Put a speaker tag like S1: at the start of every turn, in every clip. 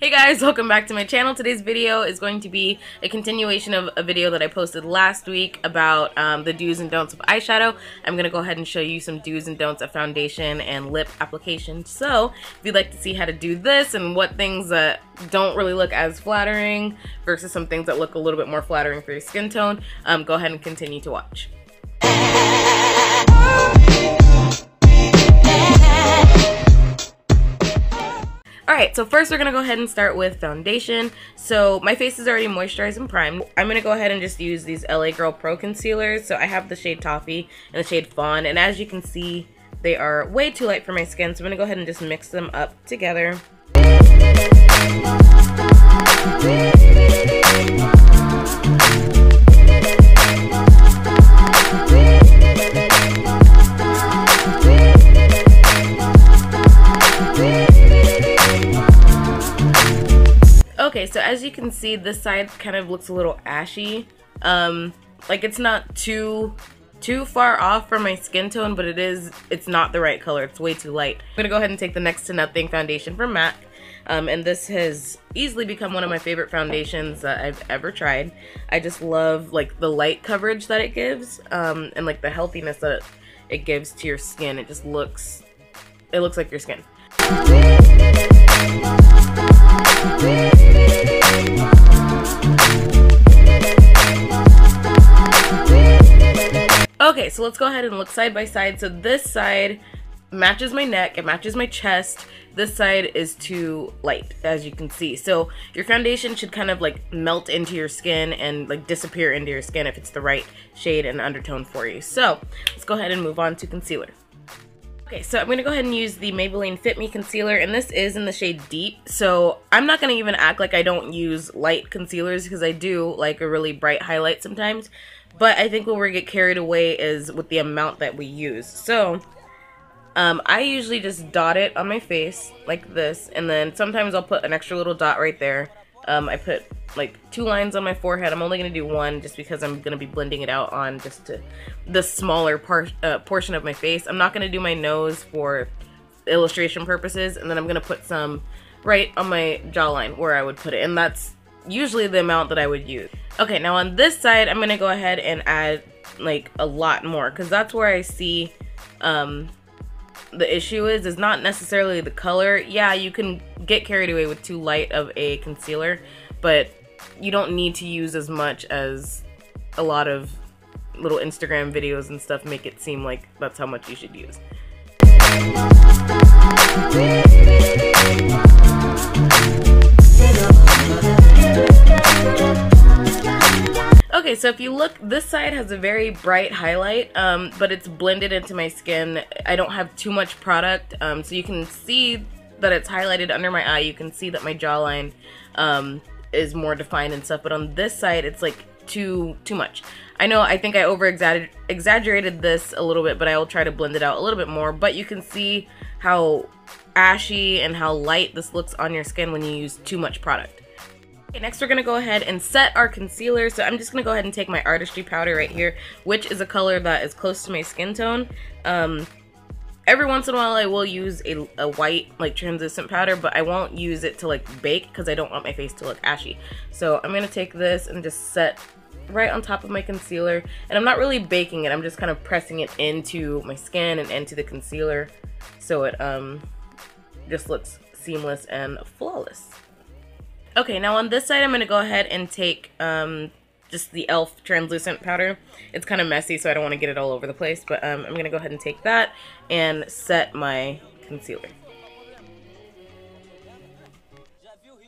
S1: Hey guys, welcome back to my channel. Today's video is going to be a continuation of a video that I posted last week about the do's and don'ts of eyeshadow. I'm going to go ahead and show you some do's and don'ts of foundation and lip application. So, if you'd like to see how to do this and what things that don't really look as flattering versus some things that look a little bit more flattering for your skin tone, go ahead and continue to watch. Alright, so first we're going to go ahead and start with foundation. So my face is already moisturized and primed. I'm going to go ahead and just use these LA Girl Pro Concealers. So I have the shade Toffee and the shade Fawn, and as you can see, they are way too light for my skin, so I'm going to go ahead and just mix them up together. Okay, so as you can see, this side kind of looks a little ashy. Like it's not too far off from my skin tone, but it's not the right color. It's way too light. I'm gonna go ahead and take the Next to Nothing foundation from MAC. And this has easily become one of my favorite foundations that I've ever tried. I just love like the light coverage that it gives, and like the healthiness that it gives to your skin. It just looks like your skin. Okay, so let's go ahead and look side by side. So this side matches my neck, it matches my chest. This side is too light, as you can see. So your foundation should kind of like melt into your skin and like disappear into your skin if it's the right shade and undertone for you. So let's go ahead and move on to concealer. Okay, so I'm going to go ahead and use the Maybelline Fit Me Concealer, and this is in the shade Deep. So I'm not going to even act like I don't use light concealers, because I do like a really bright highlight sometimes. But I think where we get carried away is with the amount that we use. So I usually just dot it on my face like this, and then sometimes I'll put an extra little dot right there. I put like 2 lines on my forehead. I'm only going to do 1 just because I'm going to be blending it out on just to the smaller portion of my face. I'm not going to do my nose for illustration purposes, and then I'm going to put some right on my jawline where I would put it, and that's usually the amount that I would use. Okay, now on this side, I'm going to go ahead and add like a lot more, because that's where I see the issue is not necessarily the color. Yeah, you can get carried away with too light of a concealer, but you don't need to use as much as a lot of little Instagram videos and stuff make it seem like that's how much you should use. Okay, so if you look, this side has a very bright highlight, but it's blended into my skin. I don't have too much product, so you can see that it's highlighted under my eye. You can see that my jawline is more defined and stuff, but on this side, it's like too much. I know, I think I exaggerated this a little bit, but I will try to blend it out a little bit more, but you can see how ashy and how light this looks on your skin when you use too much product. Okay, next we're going to go ahead and set our concealer. So I'm just going to go ahead and take my Artistry powder right here, which is a color that is close to my skin tone. Every once in a while I will use a white like translucent powder, but I won't use it to like bake because I don't want my face to look ashy. So I'm going to take this and just set right on top of my concealer, and I'm not really baking it, I'm just kind of pressing it into my skin and into the concealer so it just looks seamless and flawless. Okay, now on this side, I'm going to go ahead and take just the e.l.f. translucent powder. It's kind of messy, so I don't want to get it all over the place, but I'm going to go ahead and take that and set my concealer.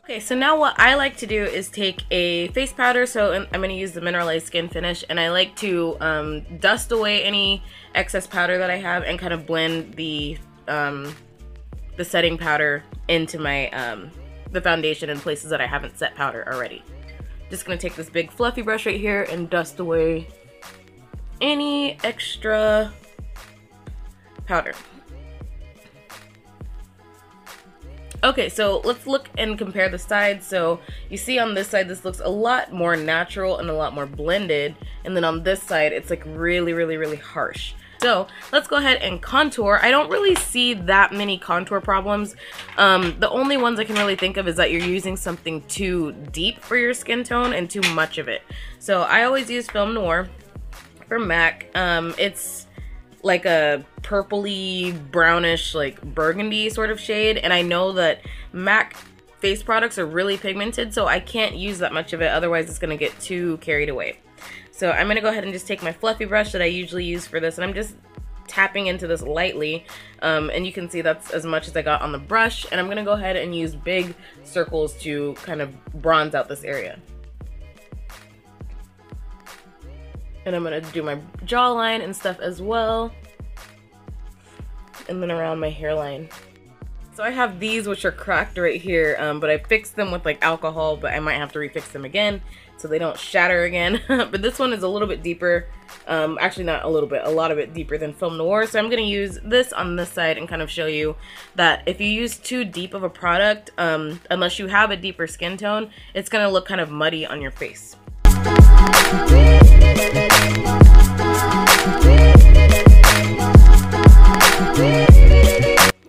S1: Okay, so now what I like to do is take a face powder, so I'm going to use the Mineralized Skin Finish, and I like to dust away any excess powder that I have and kind of blend the setting powder into my the foundation in places that I haven't set powder already. Just gonna take this big fluffy brush right here and dust away any extra powder. Okay, so let's look and compare the sides. So you see on this side, this looks a lot more natural and a lot more blended. And then on this side, it's like really, really, really harsh. So let's go ahead and contour. I don't really see that many contour problems. The only ones I can really think of is that you're using something too deep for your skin tone and too much of it. So I always use Film Noir from MAC. It's like a purpley, brownish, like burgundy sort of shade. And I know that MAC face products are really pigmented, so I can't use that much of it. Otherwise, it's going to get too carried away. So I'm going to go ahead and just take my fluffy brush that I usually use for this, and I'm just tapping into this lightly. And you can see that's as much as I got on the brush. And I'm going to go ahead and use big circles to kind of bronze out this area. And I'm going to do my jawline and stuff as well. And then around my hairline. So I have these which are cracked right here, but I fixed them with like alcohol, but I might have to refix them again so they don't shatter again. But this one is a little bit deeper. Actually not a little bit, a lot of it deeper than Film Noir. So I'm going to use this on this side and kind of show you that if you use too deep of a product, unless you have a deeper skin tone, it's going to look kind of muddy on your face.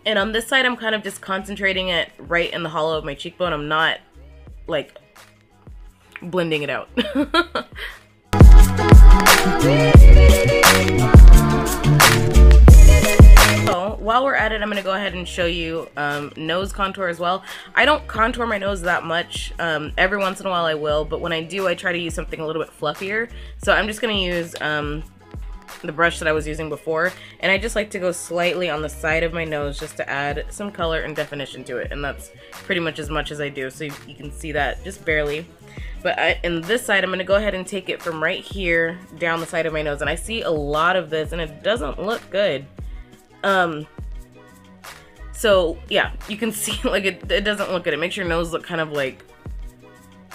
S1: And on this side, I'm kind of just concentrating it right in the hollow of my cheekbone. I'm not, like, blending it out. So, while we're at it, I'm going to go ahead and show you nose contour as well. I don't contour my nose that much. Every once in a while I will, but when I do, I try to use something a little bit fluffier. So I'm just going to use the brush that I was using before, and I just like to go slightly on the side of my nose just to add some color and definition to it, and that's pretty much as I do, so you can see that just barely. But in this side, I'm going to go ahead and take it from right here down the side of my nose, and I see a lot of this and it doesn't look good. So yeah, you can see like it doesn't look good. It makes your nose look kind of like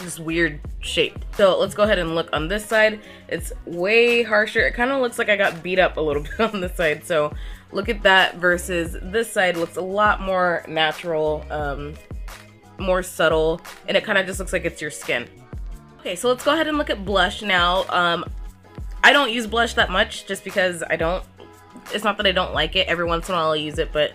S1: this weird shape. So let's go ahead and look on this side. It's way harsher. It kind of looks like I got beat up a little bit on this side. So look at that versus this side looks a lot more natural, more subtle, and it kind of just looks like it's your skin. Okay, so let's go ahead and look at blush now. I don't use blush that much just because it's not that I don't like it. Every once in a while I'll use it, but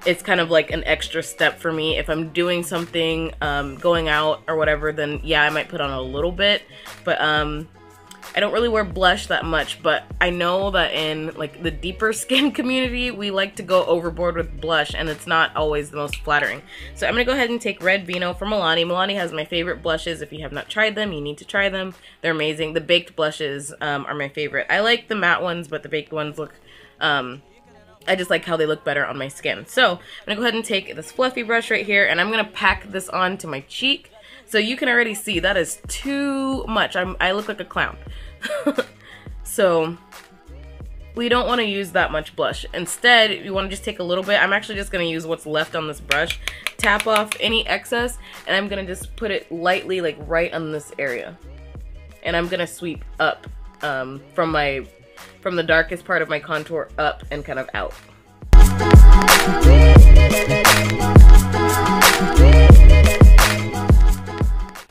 S1: it's kind of like an extra step for me. If I'm doing something, going out or whatever, then yeah, I might put on a little bit, but I don't really wear blush that much. But I know that in like the deeper skin community, we like to go overboard with blush, and it's not always the most flattering. So I'm gonna go ahead and take Red Vino from Milani. Milani has my favorite blushes. If you have not tried them, you need to try them. They're amazing. The baked blushes are my favorite. I like the matte ones, but the baked ones look I just like how they look better on my skin. So I'm gonna go ahead and take this fluffy brush right here, and I'm gonna pack this onto my cheek. So you can already see that is too much. I look like a clown. So we don't want to use that much blush. Instead, you want to just take a little bit. I'm actually just going to use what's left on this brush, tap off any excess, and I'm going to just put it lightly like right on this area. And I'm going to sweep up from the darkest part of my contour up and kind of out.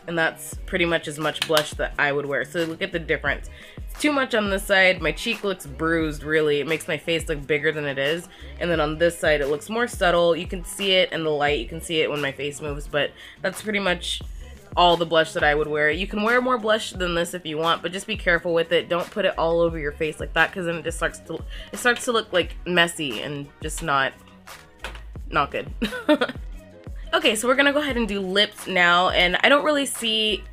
S1: And that's pretty much as much blush that I would wear. So look at the difference. It's too much on this side. My cheek looks bruised, really. It makes my face look bigger than it is. And then on this side, it looks more subtle. You can see it in the light. You can see it when my face moves. But that's pretty much all the blush that I would wear. You can wear more blush than this if you want, but just be careful with it. Don't put it all over your face like that, because then it just starts to look like messy and just not good. Okay, so we're gonna go ahead and do lips now, and I don't really see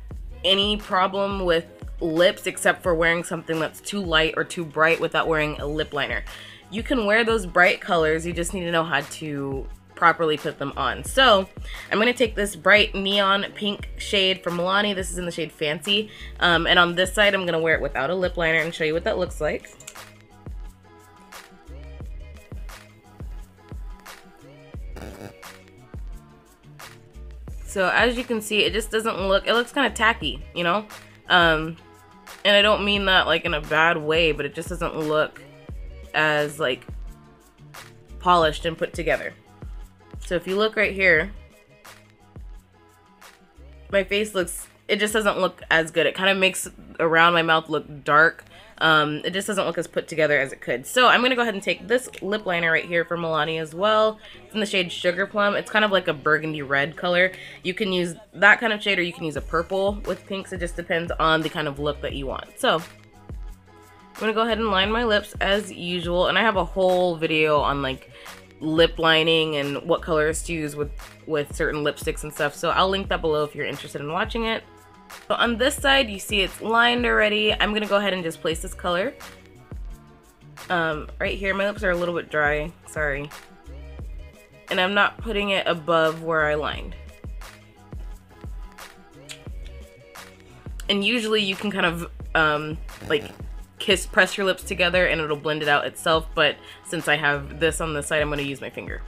S1: any problem with lips except for wearing something that's too light or too bright without wearing a lip liner. You can wear those bright colors, you just need to know how to properly put them on. So I'm gonna take this bright neon pink shade from Milani. This is in the shade Fancy, and on this side I'm gonna wear it without a lip liner and show you what that looks like. So as you can see, it just doesn't look, it looks kind of tacky, you know? And I don't mean that like in a bad way, but it just doesn't look as like polished and put together. So if you look right here, my face looks, it just doesn't look as good. It kind of makes around my mouth look dark. It just doesn't look as put together as it could. So I'm going to go ahead and take this lip liner right here from Milani as well. It's in the shade Sugar Plum. It's kind of like a burgundy red color. You can use that kind of shade or you can use a purple with pinks. It just depends on the kind of look that you want. So I'm going to go ahead and line my lips as usual. And I have a whole video on like lip lining and what colors to use with certain lipsticks and stuff. So I'll link that below if you're interested in watching it. So on this side, you see it's lined already. I'm going to go ahead and just place this color. Right here, my lips are a little bit dry, sorry. And I'm not putting it above where I lined. And usually you can kind of like press your lips together and it'll blend it out itself, but since I have this on this side, I'm going to use my finger.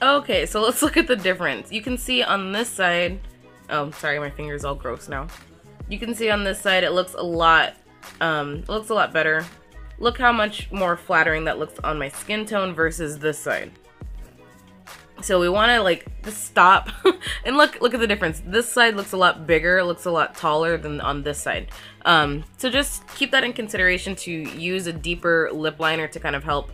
S1: Okay, so let's look at the difference. You can see on this side, oh, sorry, my finger's all gross now. You can see on this side it looks a lot better. Look how much more flattering that looks on my skin tone versus this side. So we want to like just stop and look at the difference. This side looks a lot bigger, looks a lot taller than on this side. So just keep that in consideration to use a deeper lip liner to kind of help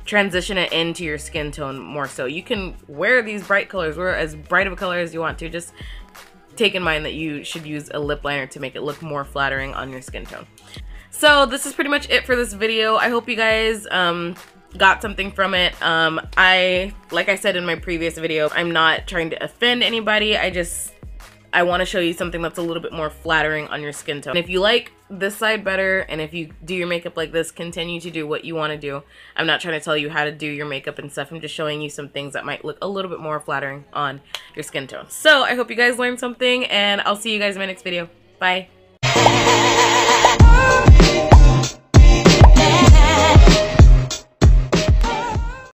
S1: transition it into your skin tone more so. You can wear these bright colors, wear as bright of a color as you want to. Just take in mind that you should use a lip liner to make it look more flattering on your skin tone. So this is pretty much it for this video. I hope you guys got something from it. Like I said in my previous video, I'm not trying to offend anybody. I want to show you something that's a little bit more flattering on your skin tone. And if you like this side better, and if you do your makeup like this, continue to do what you want to do. I'm not trying to tell you how to do your makeup and stuff. I'm just showing you some things that might look a little bit more flattering on your skin tone. So I hope you guys learned something, and I'll see you guys in my next video. Bye.